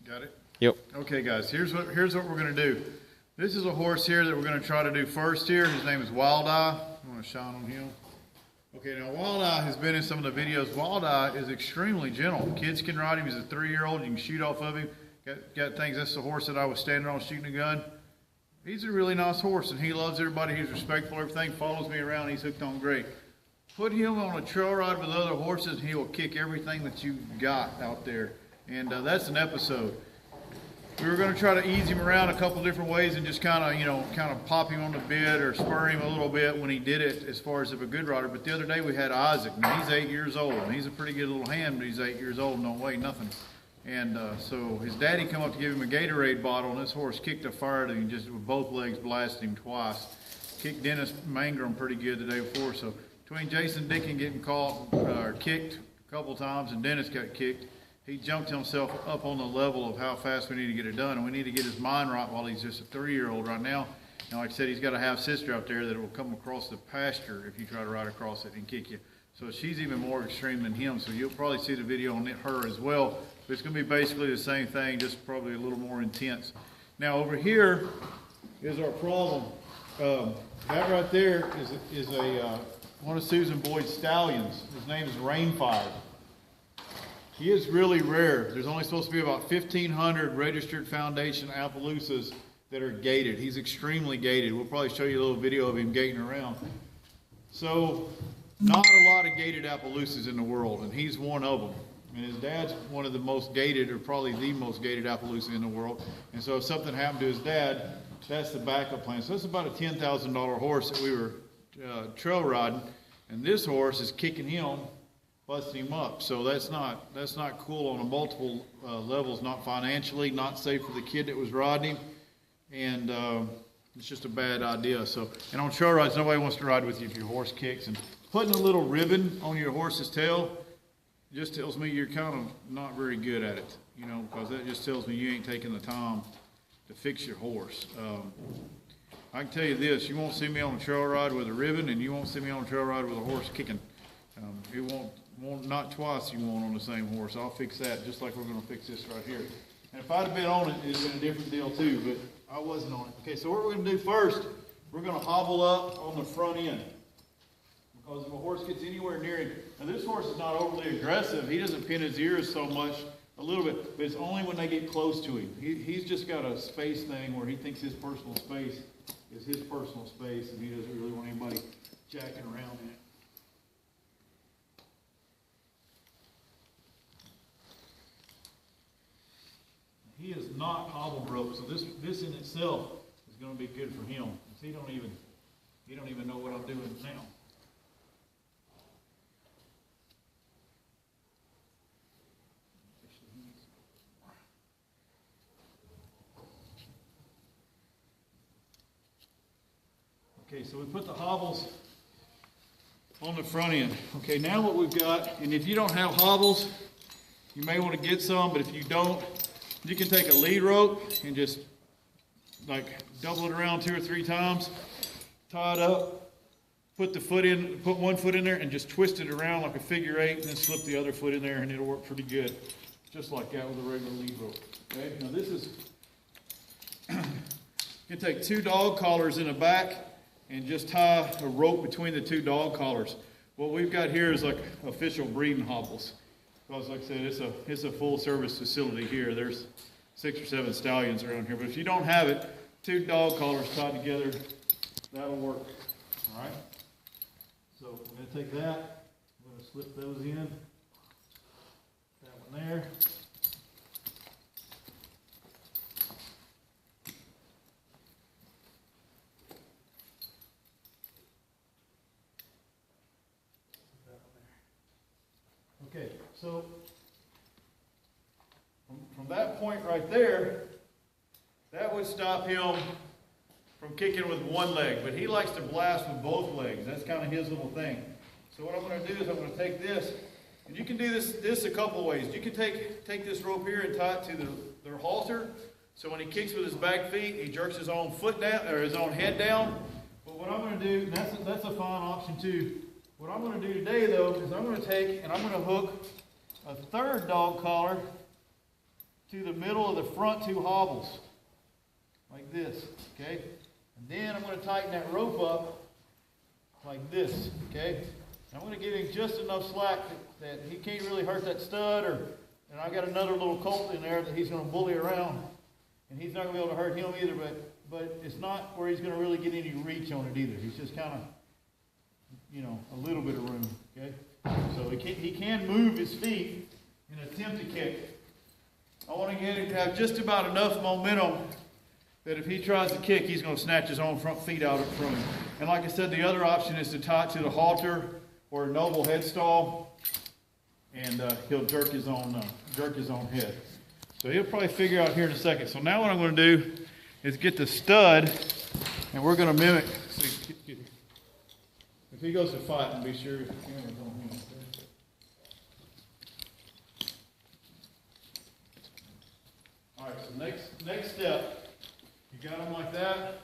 Got it? Yep. Okay, guys, here's what we're going to do. This is a horse here that we're going to try to do first here. His name is Wild Eye. I'm going to shine on him. Okay, now Wild Eye has been in some of the videos. Wild Eye is extremely gentle. Kids can ride him. He's a 3-year-old. You can shoot off of him. Got things. That's the horse that I was standing on shooting a gun. He's a really nice horse, and he loves everybody. He's respectful, everything. Follows me around. He's hooked on great. Put him on a trail ride with other horses, and he will kick everything that you got out there. And that's an episode. We were going to try to ease him around a couple different ways and just kind of pop him on the bit or spur him a little bit when he did it as far as if a good rider. But the other day we had Isaac. Now he's 8 years old, and he's a pretty good little hand, but he's 8 years old and don't weigh nothing. And so his daddy come up to give him a Gatorade bottle, and this horse kicked a fire to him just with both legs, blasted him twice. Kicked Dennis Mangrum pretty good the day before. So between Jason Dickin getting caught or kicked a couple times and Dennis got kicked, he jumped himself up on the level of how fast we need to get it done. And we need to get his mind right while he's just a 3-year-old right now. And like I said, he's got a half-sister out there that will come across the pasture if you try to ride across it and kick you. So she's even more extreme than him. So you'll probably see the video on her as well. But it's going to be basically the same thing, just probably a little more intense. Now over here is our problem. That right there is one of Susan Boyd's stallions. His name is Rainfire. He is really rare. There's only supposed to be about 1,500 registered foundation Appaloosas that are gated. He's extremely gated. We'll probably show you a little video of him gating around. So not a lot of gated Appaloosas in the world, and he's one of them. And his dad's one of the most gated, or probably the most gated Appaloosa in the world. And so if something happened to his dad, that's the backup plan. So it's about a $10,000 horse that we were trail riding, and this horse is kicking him, busting him up. So that's not cool on a multiple levels, not financially, not safe for the kid that was riding him, and it's just a bad idea. So, and on trail rides, nobody wants to ride with you if your horse kicks. And putting a little ribbon on your horse's tail just tells me you're kind of not very good at it, you know, because that just tells me you ain't taking the time to fix your horse. I can tell you this, you won't see me on a trail ride with a ribbon, and you won't see me on a trail ride with a horse kicking. It won't, not twice you won't on the same horse. I'll fix that just like we're going to fix this right here. And if I'd have been on it, it'd have been a different deal too, but I wasn't on it. Okay, so what we're going to do first, we're going to hobble up on the front end. Because if a horse gets anywhere near him, now this horse is not overly aggressive. He doesn't pin his ears so much, a little bit, but it's only when they get close to him. He's just got a space thing where he thinks his personal space is his personal space, and he doesn't really want anybody jacking around in it. He is not hobble rope, so this in itself is going to be good for him. He don't even know what I'm doing now. Okay, so we put the hobbles on the front end. Okay, now what we've got, and if you don't have hobbles, you may want to get some, but if you don't, you can take a lead rope and just like double it around 2 or 3 times, tie it up, put one foot in there and just twist it around like a figure 8, and then slip the other foot in there, and it'll work pretty good. Just like that with a regular lead rope. Okay, now this is, you can take 2 dog collars in the back and just tie a rope between the 2 dog collars. What we've got here is like official breeding hobbles. Because like I said, it's a full service facility here. There's 6 or 7 stallions around here. But if you don't have it, 2 dog collars tied together, that'll work. All right? So I'm going to take that. I'm going to slip those in. That one there. Okay, so from that point right there, that would stop him from kicking with one leg, but he likes to blast with both legs. That's kind of his little thing. So what I'm going to do is I'm going to take this, and you can do this a couple of ways. You can take this rope here and tie it to their halter, so when he kicks with his back feet, he jerks his own foot down, or his own head down. But what I'm going to do, and that's a fine option too. What I'm going to do today, though, is I'm going to take and I'm going to hook a 3rd dog collar to the middle of the front two hobbles, like this, okay? And then I'm going to tighten that rope up like this, okay? And I'm going to give him just enough slack that he can't really hurt that stud, and I got another little colt in there that he's going to bully around, and he's not going to be able to hurt him either, but it's not where he's going to really get any reach on it either. He's just kind of, you know, a little bit of room, okay? So he can move his feet and attempt to kick. I want to get him to have just about enough momentum that if he tries to kick, he's going to snatch his own front feet out from him. And like I said, the other option is to tie it to the halter or a noble head stall, and he'll jerk his own head. So he'll probably figure out here in a second. So now what I'm going to do is get the stud, and we're going to mimic. See, if he goes to fight, and be sure the camera's on him. All right. So next step, you got him like that.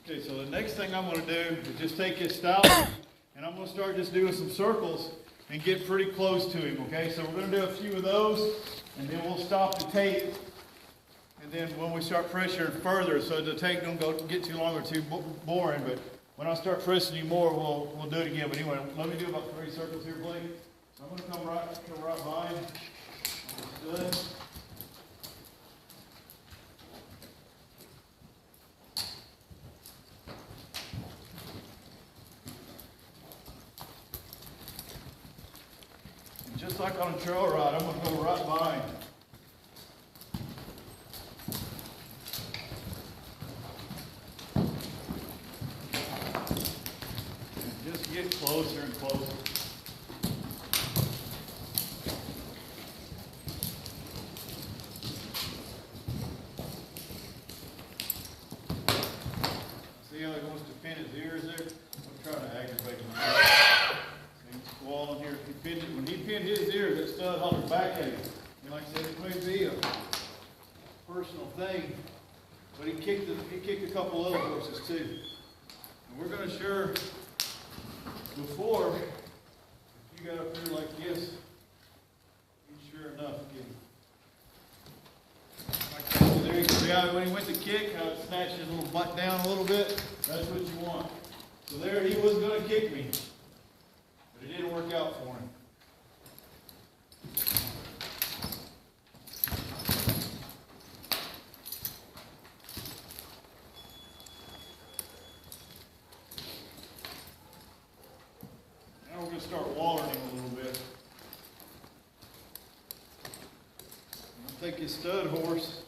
Okay, so the next thing I'm going to do is just take his stallion, and I'm going to start just doing some circles and get pretty close to him, okay? So we're going to do a few of those, and then we'll stop the tape, and then when we start pressuring further, so the tape don't get too long or too boring, but when I start pressing you more, we'll do it again. But anyway, let me do about 3 circles here, Blake. So I'm going to come right by him. Good. Just like on a trail ride, I'm going to go right by him. And just get closer and closer. See how he wants to pin his ears there? I'm trying to aggravate him. Squalling here. When he pinned his ears, that stud hollered back at him. And like I said, it may be a personal thing, but he kicked a couple other horses too. And we're going to sure, before, if you got up here like this, you sure enough get him. Like that. So there you can see how when he went to kick, how it snatched his little butt down a little bit. That's what you want. So there he was going to kick me. But it didn't work out for him. Now we're going to start wallering him a little bit. I'm going to take his stud horse.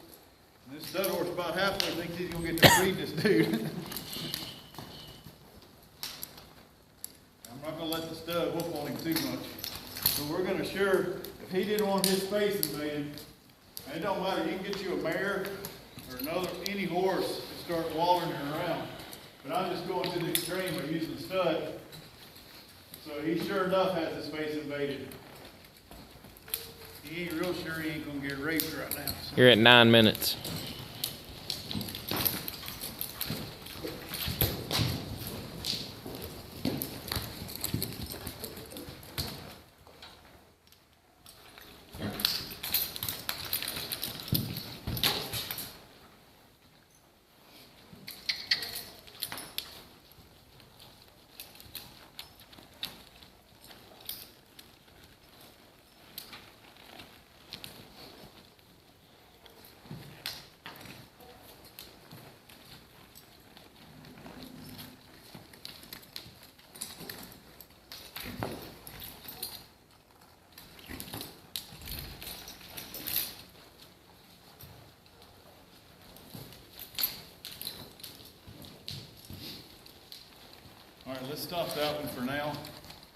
And this stud horse about halfway thinks he's going to get to breed this dude. I'm not going to let the stud whoop on him too much. So we're going to sure, if he didn't want his face invaded, and it don't matter, you can get you a mare or any horse and start wallering it around. But I'm just going to the extreme of using the stud. So he sure enough has his face invaded. He ain't real sure he ain't going to get raped right now. So. You're at 9 minutes. All right, let's stop that one for now.